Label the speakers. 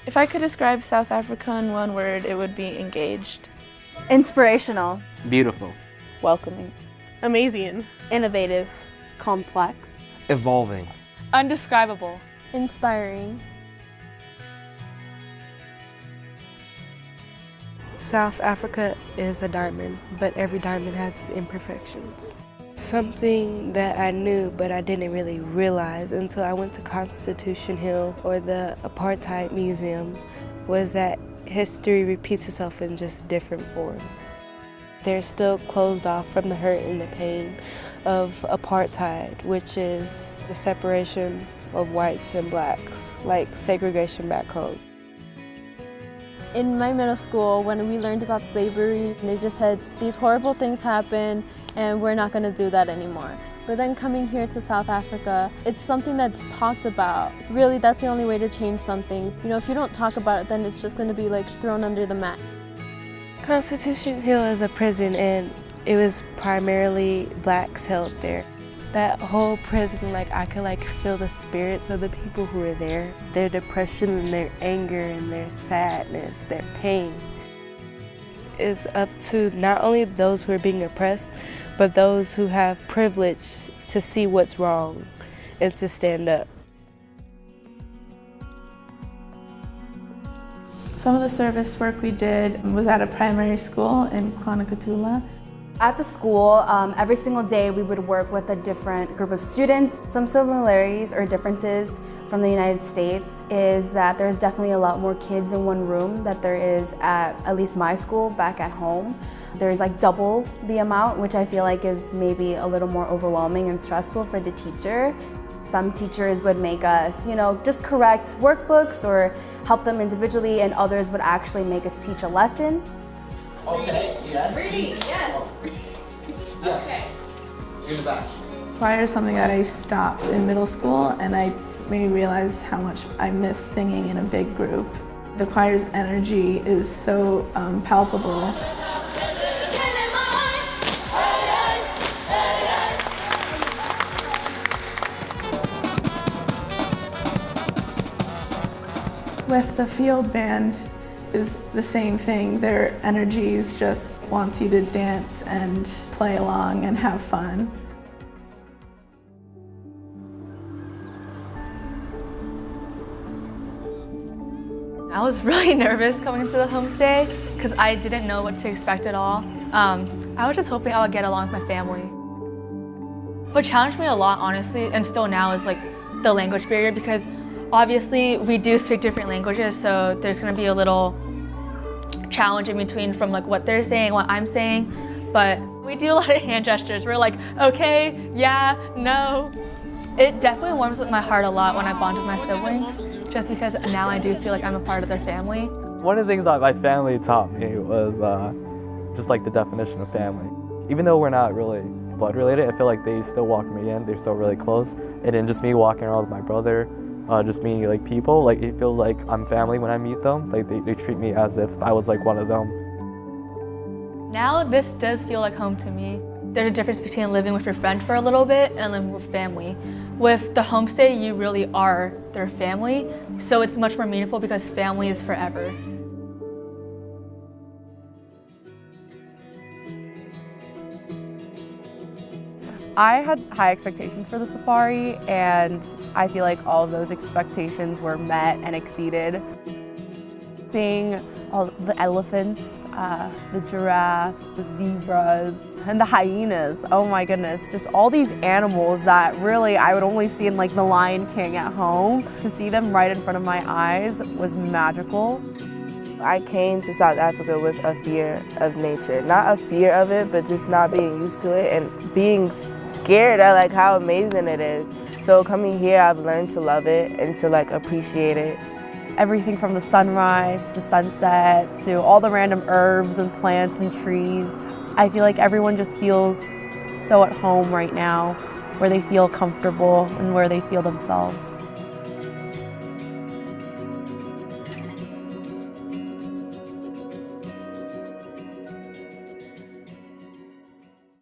Speaker 1: If I could describe South Africa in one word, it would be engaged.
Speaker 2: Inspirational.
Speaker 3: Beautiful.
Speaker 4: Welcoming.
Speaker 5: Amazing.
Speaker 2: Innovative.
Speaker 4: Complex.
Speaker 6: Evolving.
Speaker 5: Undescribable.
Speaker 7: Inspiring.
Speaker 8: South Africa is a diamond, but every diamond has its imperfections. Something that I knew, but I didn't really realize until I went to Constitution Hill or the Apartheid Museum, was that history repeats itself in just different forms. They're still closed off from the hurt and the pain of apartheid, which is the separation of whites and blacks, like segregation back home.
Speaker 7: In my middle school, when we learned about slavery, they just said these horrible things happen and we're not going to do that anymore. But then coming here to South Africa, it's something that's talked about. Really, that's the only way to change something. You know, if you don't talk about it, then it's just going to be like thrown under the mat.
Speaker 8: Constitution Hill is a prison, and it was primarily blacks held there. That whole prison, I could feel the spirits of the people who were there. Their depression and their anger and their sadness, their pain. It's up to not only those who are being oppressed, but those who have privilege to see what's wrong and to stand up.
Speaker 1: Some of the service work we did was at a primary school in Kwanakatula.
Speaker 2: At the school, every single day we would work with a different group of students. Some similarities or differences from the United States is that there's definitely a lot more kids in one room that there is at least my school back at home. There's double the amount, which I feel like is maybe a little more overwhelming and stressful for the teacher. Some teachers would make us, just correct workbooks or help them individually, and others would actually make us teach a lesson.
Speaker 9: Okay, yes.
Speaker 5: Reading, yes.
Speaker 9: Yes.
Speaker 5: Okay.
Speaker 9: In the back.
Speaker 1: Choir is something that I stopped in middle school, and I made me realize how much I miss singing in a big group. The choir's energy is so palpable. With the field band is the same thing. Their energies just wants you to dance and play along and have fun.
Speaker 10: I was really nervous coming into the homestay because I didn't know what to expect at all. I was just hoping I would get along with my family. What challenged me a lot, honestly, and still now, is the language barrier, because obviously we do speak different languages, so there's going to be a little challenge in between from what they're saying, what I'm saying, but we do a lot of hand gestures. We're like, okay, yeah, no. It definitely warms up my heart a lot when I bond with my siblings, just because now I do feel like I'm a part of their family.
Speaker 3: One of the things that my family taught me was just the definition of family. Even though we're not really blood related, I feel like they still welcome me in, they're still really close. And then just me walking around with my brother, just meeting people, it feels like I'm family when I meet them. They treat me as if I was one of them.
Speaker 10: Now this does feel like home to me. There's a difference between living with your friend for a little bit and living with family. With the homestay, you really are their family, so it's much more meaningful because family is forever.
Speaker 4: I had high expectations for the safari, and I feel like all of those expectations were met and exceeded. Seeing all the elephants, the giraffes, the zebras, and the hyenas, oh my goodness, just all these animals that really I would only see in The Lion King at home. To see them right in front of my eyes was magical.
Speaker 8: I came to South Africa with a fear of nature. Not a fear of it, but just not being used to it and being scared at how amazing it is. So coming here, I've learned to love it and to appreciate it.
Speaker 4: Everything from the sunrise to the sunset to all the random herbs and plants and trees. I feel like everyone just feels so at home right now, where they feel comfortable and where they feel themselves.